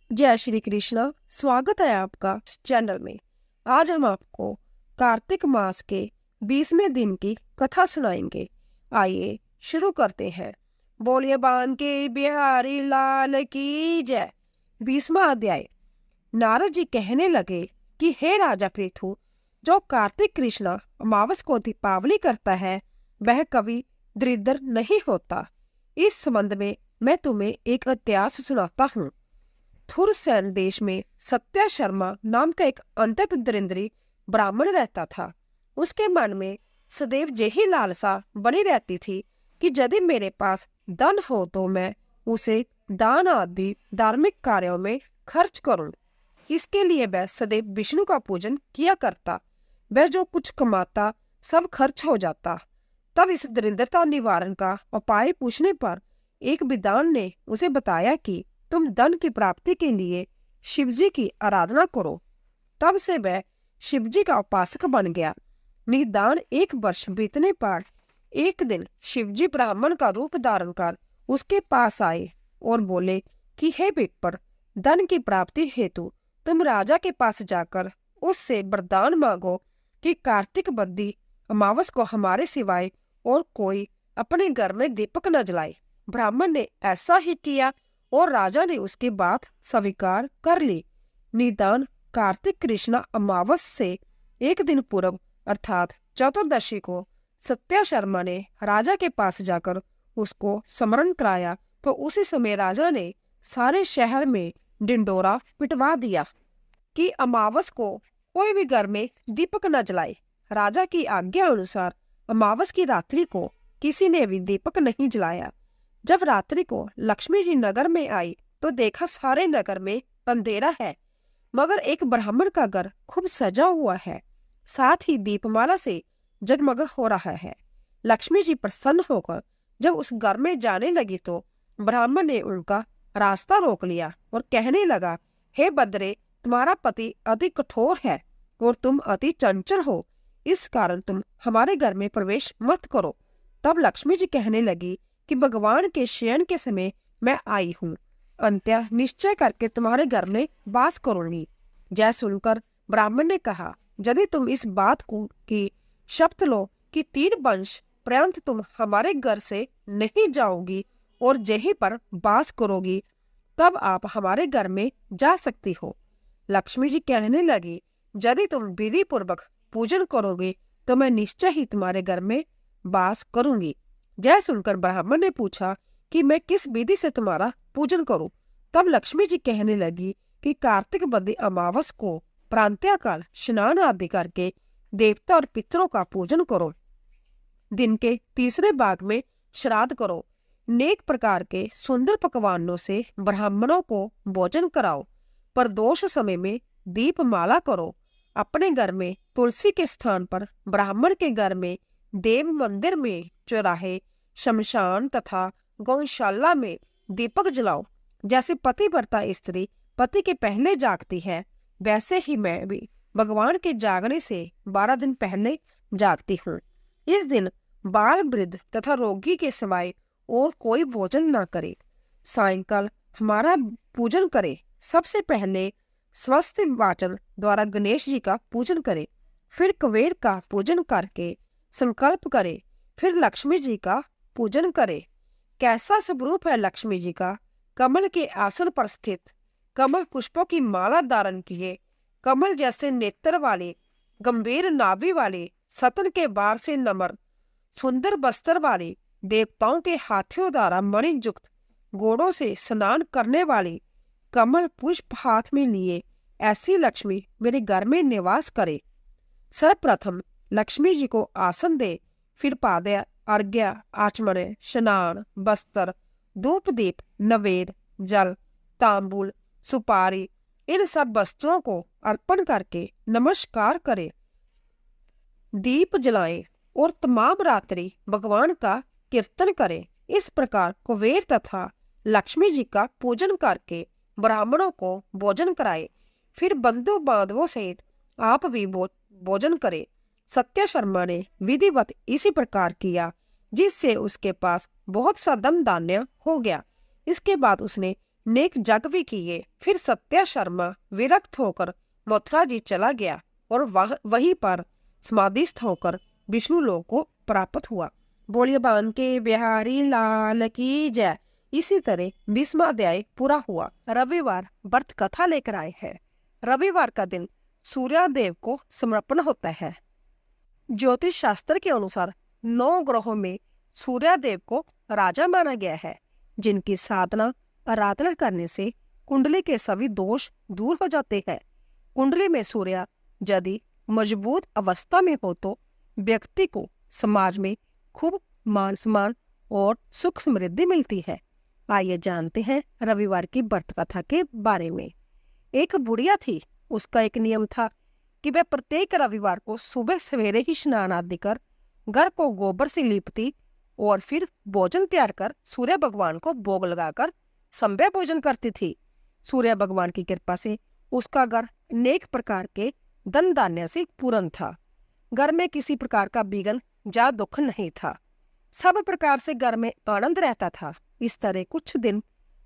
जय श्री कृष्णा। स्वागत है आपका चैनल में। आज हम आपको कार्तिक मास के 20वें दिन की कथा सुनाएंगे। आइए शुरू करते हैं। बोलिए बांके बिहारी लाल की जय। 20वां अध्याय। नारद जी कहने लगे कि हे राजा पृथु, जो कार्तिक कृष्ण अमावस को दीपावली करता है वह कभी दरिद्र नहीं होता। इस संबंध में मैं तुम्हें एक इतिहास सुनाता हूँ। थुरसैन देश में सत्या शर्मा नाम का एक अत्यंत दरिद्री ब्राह्मण रहता था। उसके मन में सदैव यही लालसा बनी रहती थी कि यदि मेरे पास धन हो तो मैं उसे दान आदि धार्मिक कार्यों में खर्च करूं। इसके लिए वह सदैव विष्णु का पूजन किया करता। वह जो कुछ कमाता सब खर्च हो जाता। तब इस दरिद्रता निवारण का उपाय पूछने पर एक विद्वान ने उसे बताया कि तुम धन की प्राप्ति के लिए शिवजी की आराधना करो। तब से वह शिवजी का उपासक बन गया। निदान 1 वर्ष बीतने पर एक दिन शिवजी ब्राह्मण का रूप धारण कर उसके पास आए और बोले कि हे विप्र, धन की प्राप्ति हेतु तुम राजा के पास जाकर उससे वरदान मांगो कि कार्तिक बद्धी अमावस को हमारे सिवाय और कोई अपने घर में दीपक न जलाए। ब्राह्मण ने ऐसा ही किया और राजा ने उसकी बात स्वीकार कर ली। निदान कार्तिक कृष्ण अमावस से एक दिन पूर्व अर्थात चतुर्दशी को सत्या शर्मा ने राजा के पास जाकर उसको स्मरण कराया तो उसी समय राजा ने सारे शहर में ढिंडोरा पिटवा दिया कि अमावस को कोई भी घर में दीपक न जलाए। राजा की आज्ञा अनुसार अमावस की रात्रि को किसी ने भी दीपक नहीं जलाया। जब रात्रि को लक्ष्मी जी नगर में आई तो देखा सारे नगर में अंधेरा है, मगर एक ब्राह्मण का घर खूब सजा हुआ है, साथ ही दीपमाला से जगमग हो रहा है। लक्ष्मी जी प्रसन्न होकर जब उस घर में जाने लगी तो ब्राह्मण ने उनका रास्ता रोक लिया और कहने लगा, हे बद्रे, तुम्हारा पति अति कठोर है और तुम अति चंचल हो, इस कारण तुम हमारे घर में प्रवेश मत करो। तब लक्ष्मी जी कहने लगी कि भगवान के शयन के समय मैं आई हूँ, अंत्य निश्चय करके तुम्हारे घर में वास करूंगी। जय सुनकर ब्राह्मण ने कहा, यदि तुम इस बात को की शपथ लो कि 3 वंश पर्यंत तुम हमारे घर से नहीं जाओगी और यहीं पर वास करोगी, तब आप हमारे घर में जा सकती हो। लक्ष्मी जी कहने लगी, यदि तुम विधि पूर्वक पूजन करोगे तो मैं निश्चय ही तुम्हारे घर में वास करूंगी। जय सुनकर ब्राह्मण ने पूछा कि मैं किस विधि से तुम्हारा पूजन करूं। तब लक्ष्मी जी कहने लगी कि कार्तिक बद्धी अमावस को प्रांतःकाल स्नान आदि करके देवता और पितरों का पूजन करो। दिन के तीसरे भाग में श्राद्ध करो। नेक प्रकार के सुंदर पकवानों से ब्राह्मणों को भोजन कराओ। प्रदोष समय में दीप माला करो। अपने घर में तुलसी के स्थान पर, ब्राह्मण के घर में, देव मंदिर में, चौराहे, शमशान तथा गौशाला में दीपक जलाओ। जैसे पतिव्रता स्त्री पति के पहले जागती है, वैसे ही मैं भी भगवान के जागने से 12 दिन पहले जागती हूँ। इस दिन बाल, वृद्ध तथा रोगी के सिवाय और कोई भोजन न करे। सायंकाल हमारा पूजन करे। सबसे पहले स्वस्थ वाचन द्वारा गणेश जी का पूजन करे, फिर कुबेर का पूजन करके संकल्प करे, फिर लक्ष्मी जी का पूजन करे। कैसा स्वरूप है लक्ष्मी जी का! कमल के आसन पर स्थित, कमल पुष्पों की माला धारण किए, कमल जैसे नेत्र वाले, गंभीर नाभि वाले, सतन के बार से नम्र, सुंदर बस्तर वाले, देवताओं के हाथियों द्वारा मणियुक्त, घोड़ों से स्नान करने वाली, कमल पुष्प हाथ में लिए ऐसी लक्ष्मी मेरे घर में निवास करे। सर्वप्रथम लक्ष्मी जी को आसन दे, फिर पाद्य, अर्घ्य, आचमन, स्नान, बस्तर, धूप दीप, नवेद, जल, तांबूल, सुपारी, इन सब वस्तुओं को अर्पण करके नमस्कार करे। दीप जलाएं और तमाम रात्रि भगवान का कीर्तन करें। इस प्रकार कुबेर तथा लक्ष्मी जी का पूजन करके ब्राह्मणों को भोजन कराए। फिर बंधु बांधवों सहित आप भी भोजन करें। सत्य शर्मा ने विधिवत इसी प्रकार किया, जिससे उसके पास बहुत सा धन धान्य हो गया। इसके बाद उसने नेक जग भी किए। फिर सत्या शर्मा विरक्त होकर मथुरा जी चला गया और वहीं पर समाधिस्थ होकर विष्णु लोक को प्राप्त हुआ। बोलिए बांके बिहारी लाल की जय। इसी तरह 20वां अध्याय पूरा हुआ। रविवार व्रत कथा लेकर आए हैं। रविवार का दिन सूर्यदेव को समर्पण होता है। ज्योतिष शास्त्र के अनुसार 9 ग्रहों में सूर्यदेव को राजा माना गया है, जिनकी साधना आराधना करने से कुंडली के सभी दोष दूर हो जाते हैं। कुंडली में सूर्य यदि मजबूत अवस्था में हो तो व्यक्ति को समाज में खूब मान सम्मान और सुख समृद्धि मिलती है। आइए जानते हैं रविवार की व्रत कथा के बारे में। एक बुढ़िया थी। उसका एक नियम था कि वह प्रत्येक रविवार को सुबह सवेरे ही स्नान आदि कर घर को गोबर से लीपती और फिर भोजन तैयार कर सूर्य भगवान को भोग लगाकर संध्या भोजन करती थी। सूर्य भगवान की कृपा से उसका घर अनेक प्रकार के धन धान्य से पूर्ण था। घर में किसी प्रकार का विघ्न या दुख नहीं था। सब प्रकार से घर में आनंद रहता था। इस तरह कुछ दिन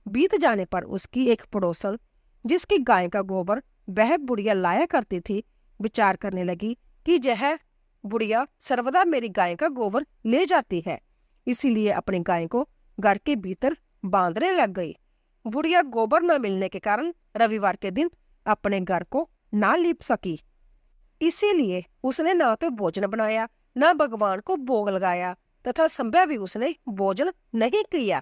बीत जाने पर उसकी एक पड़ोसन, जिसकी गाय का गोबर वह बुढ़िया लाया करती थी, विचार करने लगी कि यह बुढ़िया सर्वदा मेरी गाय का गोबर ले जाती है, इसीलिए अपनी गाय को घर के भीतर बांधने लग गई। बुढ़िया गोबर न मिलने के कारण रविवार के दिन अपने घर को ना लीप सकी। इसीलिए उसने ना तो भोजन बनाया, न भगवान को भोग लगाया तथा संध्या भी उसने भोजन नहीं किया।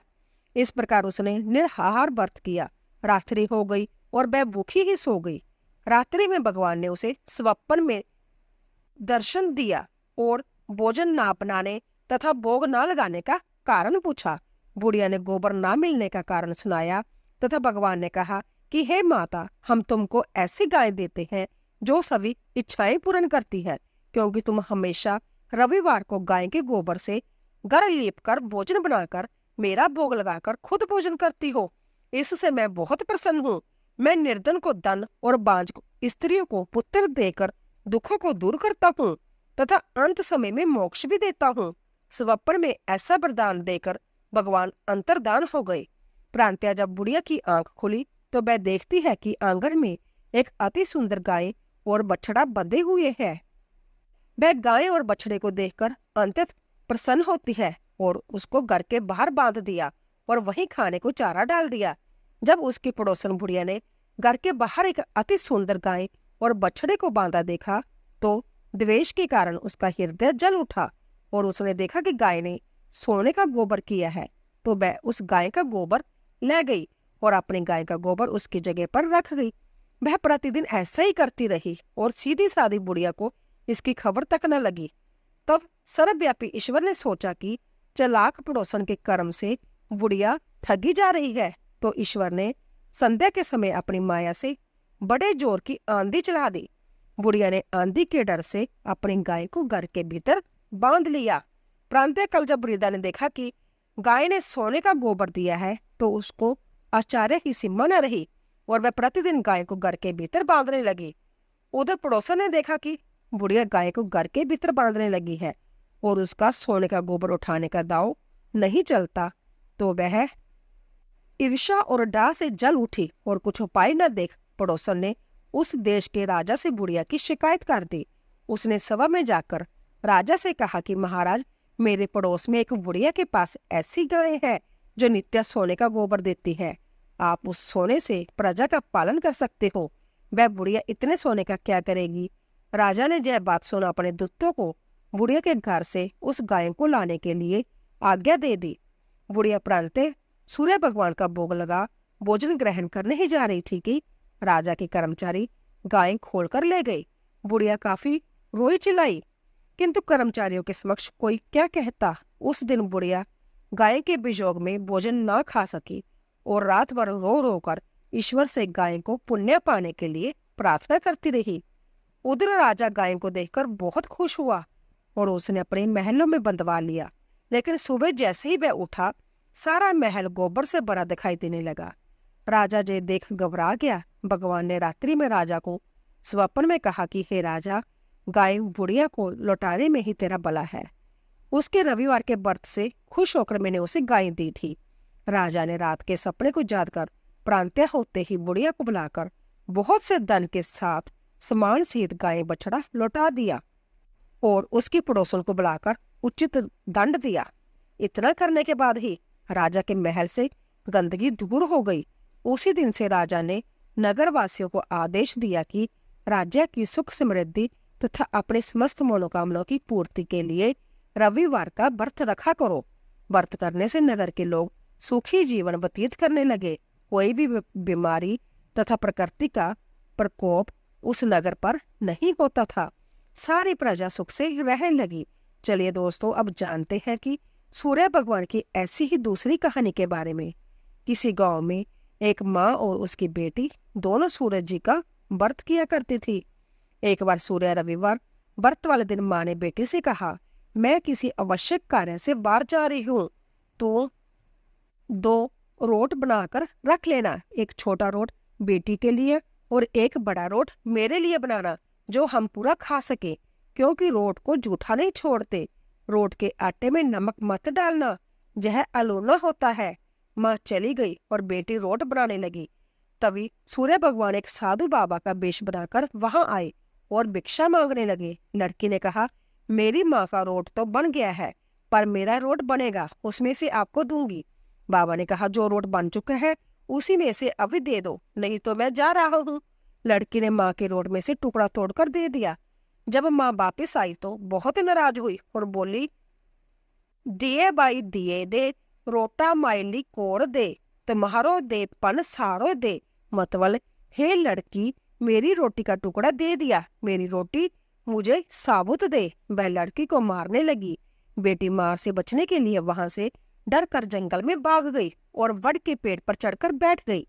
इस प्रकार उसने निराहार व्रत किया। रात्रि हो गई और वह भूखी ही सो गई। रात्रि में भगवान ने उसे स्वप्न में दर्शन दिया और भोजन ना बनाने तथा भोग ना लगाने का कारण पूछा। बुढ़िया ने गोबर ना मिलने का कारण सुनाया तथा भगवान ने कहा कि हे माता, हम तुमको ऐसी गाय देते हैं जो सभी इच्छाएं पूर्ण करती है, क्योंकि तुम हमेशा रविवार को गाय के गोबर से घर लीप कर भोजन बनाकर मेरा भोग लगाकर खुद भोजन करती हो। इससे मैं बहुत प्रसन्न हूँ। मैं निर्धन को धन और बांझ स्त्रियों को पुत्र देकर दुखों को दूर करता हूँ तथा अंत समय में मोक्ष भी देता हूँ। स्वप्न में ऐसा वरदान देकर भगवान अंतर्धान हो गए। प्रांत्या जब बुढ़िया की आंख खुली तो वह देखती है कि आंगन में एक अति सुंदर गाय और बछड़ा बंधे हुए हैं। वह गाय और बछड़े को देखकर अत्यंत प्रसन्न होती है और उसको घर के बाहर बांध दिया और वहीं खाने को चारा डाल दिया। जब उसकी पड़ोसन बुढ़िया ने घर के बाहर एक अति सुंदर गाय और बछड़े को बांधा देखा तो द्वेष के कारण उसका हृदय जल उठा और उसने देखा कि गाय ने सोने का गोबर किया है, तो वह उस गाय का गोबर ले गई और अपनी गाय का गोबर उसकी जगह पर रख गई। वह प्रतिदिन ऐसा ही करती रही और सीधी सादी बुढ़िया को इसकी खबर तक न लगी। तब सर्वव्यापी ईश्वर ने सोचा कि चालाक पड़ोसन के कर्म से बुढ़िया ठगी जा रही है, तो ईश्वर ने संध्या के समय अपनी माया से बड़े जोर की आंधी चला दी। बुढ़िया ने आंधी के डर से अपनी गाय को घर के भीतर बांध लिया। प्रांतीय कल जब वृद्धा ने देखा कि गाय ने सोने का गोबर दिया है तो उसको आश्चर्य की सीमा न रही और वह प्रतिदिन गाय को घर के भीतर बांधने लगी। उधर पड़ोसन ने देखा कि बुढ़िया गाय को घर के भीतर बांधने लगी है और उसका सोने का गोबर उठाने का दाव नहीं चलता, तो वह ईर्ष्या और डाह से जल उठी और कुछ उपाय न देख पड़ोसन ने उस देश के राजा से बुढ़िया की शिकायत कर दी। उसने सभा में जाकर राजा से कहा कि महाराज, मेरे पड़ोस में एक बुढ़िया के पास ऐसी गाय है जो नित्य सोने का गोबर देती है। आप उस सोने से प्रजा का पालन कर सकते हो। वह बुढ़िया इतने सोने का क्या करेगी? राजा ने यह बात सुना अपने दूतों को बुढ़िया के घर से उस गाय को लाने के लिए आज्ञा दे दी। बुढ़िया प्रांते सूर्य भगवान का भोग लगा भोजन ग्रहण करने ही जा रही थी कि राजा के कर्मचारी गाय खोलकर ले गए। बुढ़िया काफी रोई चिल्लाई, किंतु कर्मचारियों के समक्ष कोई क्या कहता। उस दिन बुढ़िया गाय के वियोग में भोजन न खा सकी और रात भर रो रो कर ईश्वर से गाय को पुण्य पाने के लिए प्रार्थना करती रही। उधर राजा गाय को देखकर बहुत खुश हुआ और उसने अपने महलों में बंधवा लिया। लेकिन सुबह जैसे ही वह उठा, सारा महल गोबर से भरा दिखाई देने लगा। राजा ये देख घबरा गया। भगवान ने रात्रि में राजा को स्वप्न में कहा कि हे राजा, गाय बुढ़िया को लौटाने में ही तेरा भला है। उसके रविवार के व्रत से खुश होकर मैंने उसे गाय दी थी। राजा ने रात के सपने को याद कर प्रांत्य होते ही बुढ़िया को बुलाकर बहुत से धन के साथ समान सहित गाय बछड़ा लौटा दिया और उसकी पड़ोसन को बुलाकर उचित दंड दिया। इतना करने के बाद ही राजा के महल से गंदगी दूर हो गई। उसी दिन से राजा ने नगर वासियों को आदेश दिया कि राज्य की सुख समृद्धि तथा अपने समस्त मनोकामनाओं की पूर्ति के लिए रविवार का व्रत रखा करो। व्रत करने से नगर के लोग सुखी जीवन व्यतीत करने लगे। कोई भी बीमारी तथा प्रकृति का प्रकोप उस नगर पर नहीं होता था। सारी प्रजा सुख से रहने लगी। चलिए दोस्तों, अब जानते हैं कि सूर्य भगवान की ऐसी ही दूसरी कहानी के बारे में। किसी गांव में एक माँ और उसकी बेटी दोनों सूरज जी का व्रत किया करती थी। एक बार सूर्य रविवार व्रत वाले दिन माँ ने बेटी से कहा, मैं किसी आवश्यक कार्य से बाहर जा रही हूँ, तो 2 रोट बनाकर रख लेना। एक छोटा रोट बेटी के लिए और एक बड़ा रोट मेरे लिए बनाना, जो हम पूरा खा सके, क्योंकि रोट को जूठा नहीं छोड़ते। रोट के आटे में नमक मत डालना, यह अलोना होता है। माँ चली गई और बेटी रोट बनाने लगी। तभी सूर्य भगवान एक साधु बाबा का वेश बनाकर वहां आए और भिक्षा मांगने लगे। लड़की ने कहा, मेरी माँ का रोट तो बन गया है, पर मेरा रोट बनेगा, उसमें से आपको दूंगी। बाबा ने कहा, जो रोट बन चुका है उसी में से अभी दे दो, नहीं तो मैं जा रहा हूँ। लड़की ने माँ के रोट में से टुकड़ा तोड़कर दे दिया। जब माँ वापिस आई तो बहुत नाराज हुई और बोली, दिए बाई दिए दे, रोटा माइली कोड़ दे, तुम्हारो दे पन सारो दे। मतलब, हे लड़की, मेरी रोटी का टुकड़ा दे दिया, मेरी रोटी मुझे साबुत दे। वह लड़की को मारने लगी। बेटी मार से बचने के लिए वहां से डर कर जंगल में भाग गई और वड के पेड़ पर चढ़कर बैठ गई।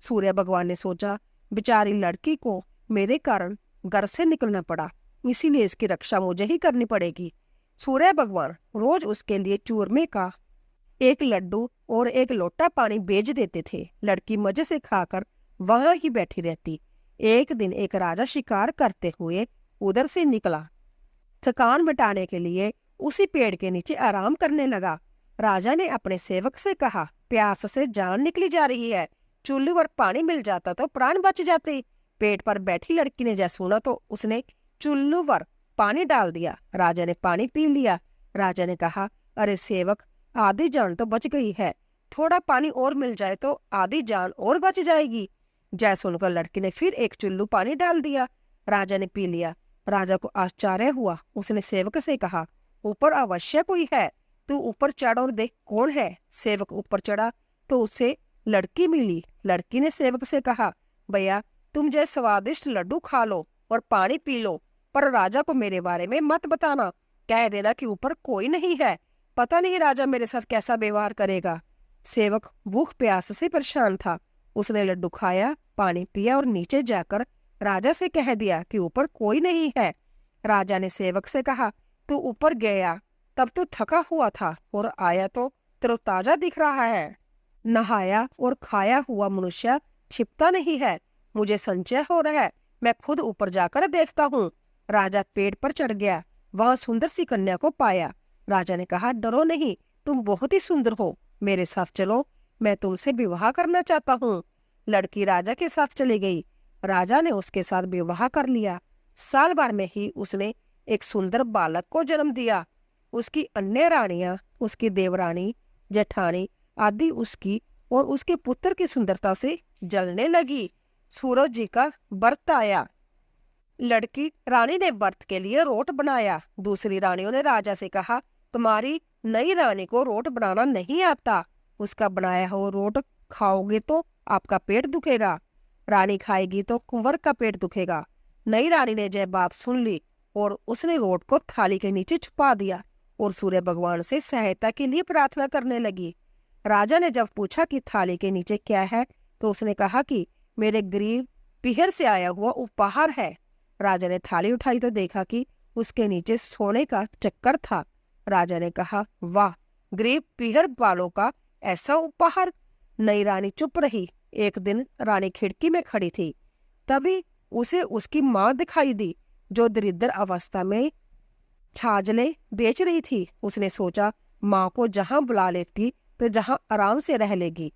सूर्य भगवान ने सोचा, बेचारी लड़की को मेरे कारण घर से निकलना पड़ा, इसीलिए इसकी रक्षा मुझे ही करनी पड़ेगी। सूर्य भगवान रोज उसके लिए चूरमे का एक लड्डू और एक लोटा पानी भेज देते थे। लड़की मजे से खाकर वहां ही बैठी रहती। एक दिन एक राजा शिकार करते हुए उधर से निकला। थकान मिटाने के लिए उसी पेड़ के नीचे आराम करने लगा। राजा ने अपने सेवक से कहा, प्यास से जान निकली जा रही है, चूल्हे पर पानी मिल जाता तो प्राण बच जाते। पेट पर बैठी लड़की ने जैसा सुना तो उसने चूल्हे पर पानी डाल दिया। राजा ने पानी पी लिया। राजा ने कहा, अरे सेवक, आधी जान तो बच गई है, थोड़ा पानी और मिल जाए तो आधी जान और बच जाएगी। जय सुनकर लड़की ने फिर एक चुल्लू पानी डाल दिया। राजा ने पी लिया। राजा को आश्चर्य हुआ। उसने सेवक से कहा, ऊपर अवश्य कोई है, तू ऊपर चढ़ और देख कौन है। सेवक ऊपर चढ़ा तो उसे लड़की मिली। लड़की ने सेवक से कहा, भैया, तुम जो स्वादिष्ट लड्डू खा लो और पानी पी लो, पर राजा को मेरे बारे में मत बताना। कह देना कि ऊपर कोई नहीं है, पता नहीं राजा मेरे साथ कैसा व्यवहार करेगा। सेवक भूख प्यास से परेशान था। उसने लड्डू खाया, पानी पिया और नीचे जाकर राजा से कह दिया कि ऊपर कोई नहीं है। राजा ने सेवक से कहा, तू ऊपर गया तब तो थका हुआ था और आया तो तरोताजा दिख रहा है। नहाया और खाया हुआ मनुष्य छिपता नहीं है। मुझे संशय हो रहा है, मैं खुद ऊपर जाकर देखता हूँ। राजा पेड़ पर चढ़ गया। वहां सुंदर सी कन्या को पाया। राजा ने कहा, डरो नहीं, तुम बहुत ही सुंदर हो, मेरे साथ चलो, मैं तुमसे विवाह करना चाहता हूँ। लड़की राजा के साथ चली गई। राजा ने उसके साथ विवाह कर लिया। साल भर में ही उसने एक सुंदर बालक को जन्म दिया। उसकी अन्य रानियां, उसकी देवरानी, जेठानी आदि उसकी और उसके पुत्र की सुंदरता से जलने लगी। सूरज जी का व्रत आया। लड़की रानी ने व्रत के लिए रोट बनाया। दूसरी रानियों ने राजा से कहा, तुम्हारी नई रानी को रोट बनाना नहीं आता, उसका बनाया हुआ रोट खाओगे तो आपका पेट दुखेगा, रानी खाएगी तो कुंवर का पेट दुखेगा। नई रानी ने यह बात सुन ली और उसने रोट को थाली के नीचे छुपा दिया और सूर्य भगवान से सहायता के लिए प्रार्थना करने लगी। राजा ने जब पूछा कि थाली के नीचे क्या है तो उसने कहा कि मेरे गरीब पीहर से आया हुआ उपहार है। राजा ने थाली उठाई तो देखा कि उसके नीचे सोने का चक्कर था। राजा ने कहा, वाह, गरीब पीहर वालों का ऐसा उपहार। नई रानी चुप रही। एक दिन रानी खिड़की में खड़ी थी, तभी उसे उसकी माँ दिखाई दी, जो दरिद्र अवस्था में छाजले बेच रही थी। उसने सोचा, माँ को जहां बुला लेती तो जहां आराम से रह लेगी,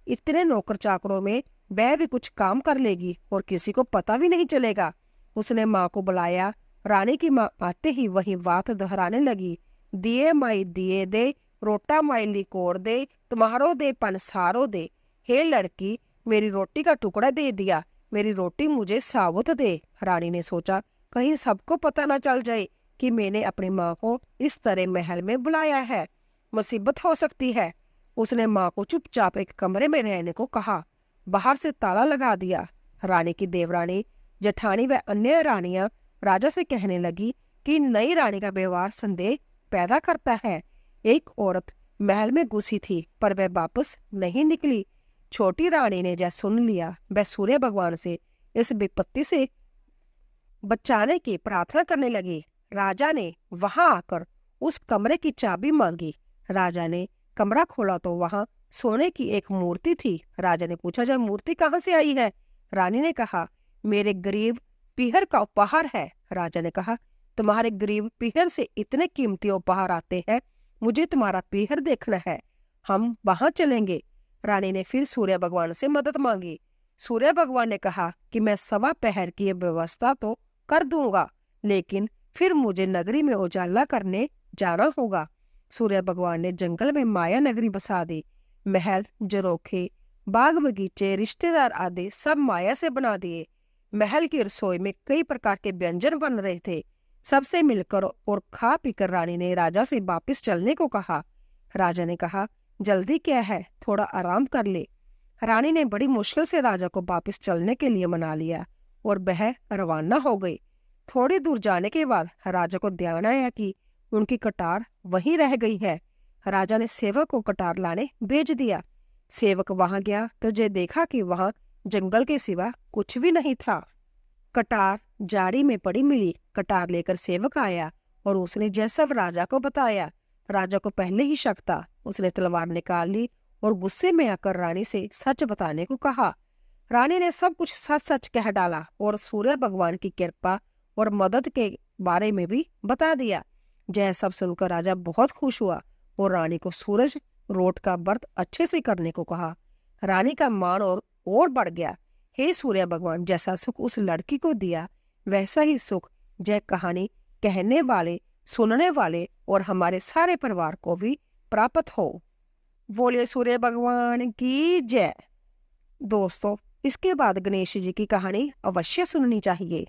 इतने नौकर चाकरों में वह भी कुछ काम कर लेगी और किसी को पता भी नहीं चलेगा। उसने माँ को बुलाया। रानी की माँ आते ही वही बात दोहराने लगी। दिए माई दिए दे, रोटा माई लिकोर दे, तुम्हारो दे पनसारो दे। हे लड़की, मेरी रोटी का टुकड़ा दे दिया, मेरी रोटी मुझे साबुत दे। रानी ने सोचा कहीं सबको पता न चल जाए कि मैंने अपनी माँ को इस तरह महल में बुलाया है, मुसीबत हो सकती है। उसने माँ को चुपचाप एक कमरे में रहने को कहा, बाहर से ताला लगा दिया। रानी की देवरानी, जेठानी व अन्य रानियां राजा से कहने लगी कि नई रानी का व्यवहार संदेह पैदा करता है। एक औरत महल में घुसी थी पर वह वापस नहीं निकली। छोटी रानी ने जैसा सुन लिया, वह सूर्य भगवान से इस विपत्ति से बचाने की प्रार्थना करने लगी। राजा ने वहां आकर उस कमरे की चाबी मांगी। राजा ने कमरा खोला तो वहां सोने की एक मूर्ति थी। राजा ने पूछा, जब मूर्ति कहाँ से आई है? रानी ने कहा, मेरे गरीब पीहर का उपहार है। राजा ने कहा, तुम्हारे गरीब पीहर से इतने कीमती उपहार आते हैं, मुझे तुम्हारा पीहर देखना है, हम वहां चलेंगे। रानी ने फिर सूर्य भगवान से मदद मांगी। सूर्य भगवान ने कहा कि मैं सवा पहर की व्यवस्था तो कर दूंगा, लेकिन फिर मुझे नगरी में उजाला करने जाना होगा। सूर्य भगवान ने जंगल में माया नगरी बसा दी। महल, जरोखे, बाग बगीचे, रिश्तेदार आदि सब माया से बना दिए। महल की रसोई में कई प्रकार के व्यंजन बन रहे थे। सबसे मिलकर और खा पीकर रानी ने राजा से वापस चलने को कहा। राजा ने कहा, जल्दी क्या है, थोड़ा आराम कर ले। रानी ने बड़ी मुश्किल से राजा को वापस चलने के लिए मना लिया और वह रवाना हो गई। थोड़ी दूर जाने के बाद राजा को ध्यान आया कि उनकी कटार वहीं रह गई है। राजा ने सेवक को कटार लाने भेज दिया। सेवक वहां गया तो जो देखा कि वहां जंगल के सिवा कुछ भी नहीं था। कटार जाड़ी में पड़ी मिली। कटार लेकर सेवक आया और उसने जैसा राजा को बताया। राजा को पहले ही शक था। उसने तलवार निकाल ली और गुस्से में आकर रानी से सच बताने को कहा। रानी ने सब कुछ सच सच कह डाला और सूर्य भगवान की कृपा और मदद के बारे में भी बता दिया। यह सब सुनकर राजा बहुत खुश हुआ और रानी को सूरज रोट का व्रत अच्छे से करने को कहा। रानी का मान और बढ़ गया। हे सूर्य भगवान, जैसा सुख उस लड़की को दिया वैसा ही सुख यह कहानी कहने वाले, सुनने वाले और हमारे सारे परिवार को भी प्राप्त हो। बोलिए सूर्य भगवान की जय। दोस्तों, इसके बाद गणेश जी की कहानी अवश्य सुननी चाहिए,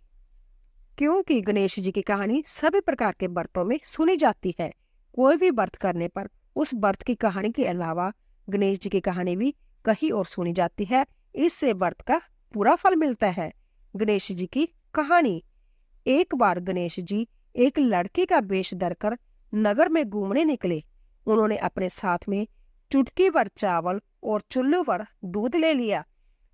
क्योंकि गणेश जी की कहानी सभी प्रकार के व्रतों में सुनी जाती है। कोई भी व्रत करने पर उस व्रत की कहानी के अलावा गणेश जी की कहानी भी कहीं और सुनी जाती है। इससे व्रत का पूरा फल मिलता है। गणेश जी की कहानी। एक बार गणेश जी एक लड़की का वेश धरकर नगर में घूमने निकले। उन्होंने अपने साथ में चुटकी भर चावल और चुल्लू भर दूध ले लिया।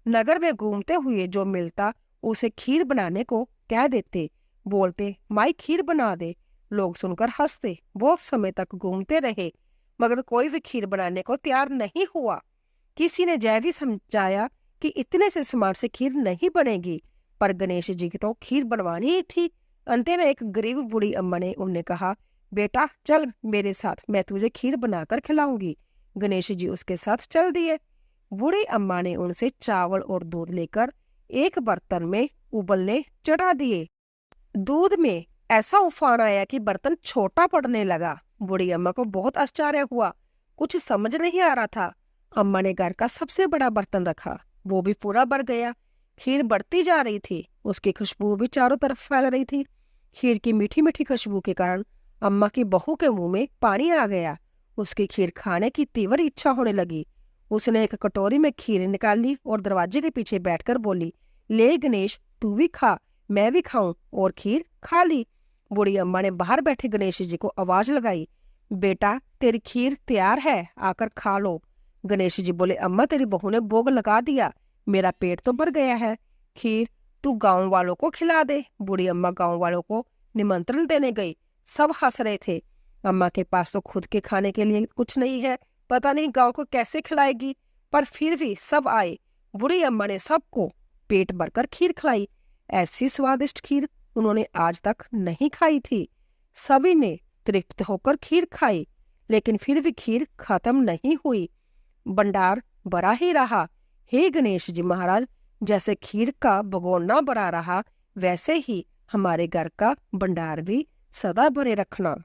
नगर में घूमते हुए जो मिलता उसे खीर बनाने को कह देते। बोलते, माई खीर बना दे। लोग सुनकर हंसते। बहुत समय तक घूमते रहे मगर कोई भी खीर बनाने को तैयार नहीं हुआ। किसी ने जय भी समझाया कि इतने से सामान से खीर नहीं बनेगी, पर गणेश जी की तो खीर बनवानी ही थी। अंत में एक गरीब बूढ़ी अम्मा ने उन्हें कहा, बेटा चल मेरे साथ, मैं तुझे खीर बनाकर खिलाऊंगी। गणेश जी उसके साथ चल दिए। बूढ़ी अम्मा ने उनसे चावल और दूध लेकर एक बर्तन में उबलने चढ़ा दिए। दूध में ऐसा उफान आया कि बर्तन छोटा पड़ने लगा। बूढ़ी अम्मा को बहुत आश्चर्य हुआ, कुछ समझ नहीं आ रहा था। अम्मा ने घर का सबसे बड़ा बर्तन रखा, वो भी पूरा भर गया। खीर बढ़ती जा रही थी, उसकी खुशबू भी चारों तरफ फैल रही थी। खीर की मीठी मीठी खुशबू के कारण अम्मा की बहू के मुंह में पानी आ गया। उसकी खीर खाने की तीव्र इच्छा होने लगी। उसने एक कटोरी में खीर निकाल ली और दरवाजे के पीछे बैठकर बोली, ले गणेश, तू भी खा, मैं भी खाऊं। और खीर खा ली। बूढ़ी अम्मा ने बाहर बैठे गणेश जी को आवाज लगाई, बेटा तेरी खीर तैयार है, आकर खा लो। गणेश जी बोले, अम्मा तेरी बहू ने भोग लगा दिया, मेरा पेट तो भर गया है, खीर तू गांव वालों को खिला दे। बूढ़ी अम्मा गांव वालों को निमंत्रण देने गई। सब हंस रहे थे। अम्मा के पास तो खुद के खाने के लिए कुछ नहीं है, पता नहीं गांव को कैसे खिलाएगी, पर फिर भी सब आए। बूढ़ी अम्मा ने सबको पेट भरकर खीर खिलाई। ऐसी स्वादिष्ट खीर उन्होंने आज तक नहीं खाई थी। सभी ने तृप्त होकर खीर खाई, लेकिन फिर भी खीर खत्म नहीं हुई। भंडार बड़ा ही रहा। हे गणेश जी महाराज, जैसे खीर का भगोना बड़ा रहा, वैसे ही हमारे घर का भंडार भी सदा भरे रखना।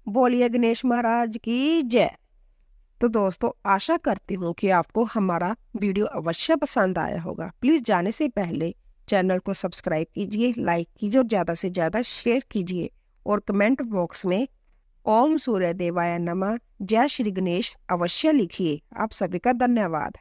बोलिए गणेश महाराज की जय। तो दोस्तों, आशा करती हूँ कि आपको हमारा वीडियो अवश्य पसंद आया होगा। प्लीज जाने से पहले चैनल को सब्सक्राइब कीजिए, लाइक कीजिए और ज्यादा से ज्यादा शेयर कीजिए और कमेंट बॉक्स में ओम सूर्य देवाय नमः, जय श्री गणेश अवश्य लिखिए। आप सभी का धन्यवाद।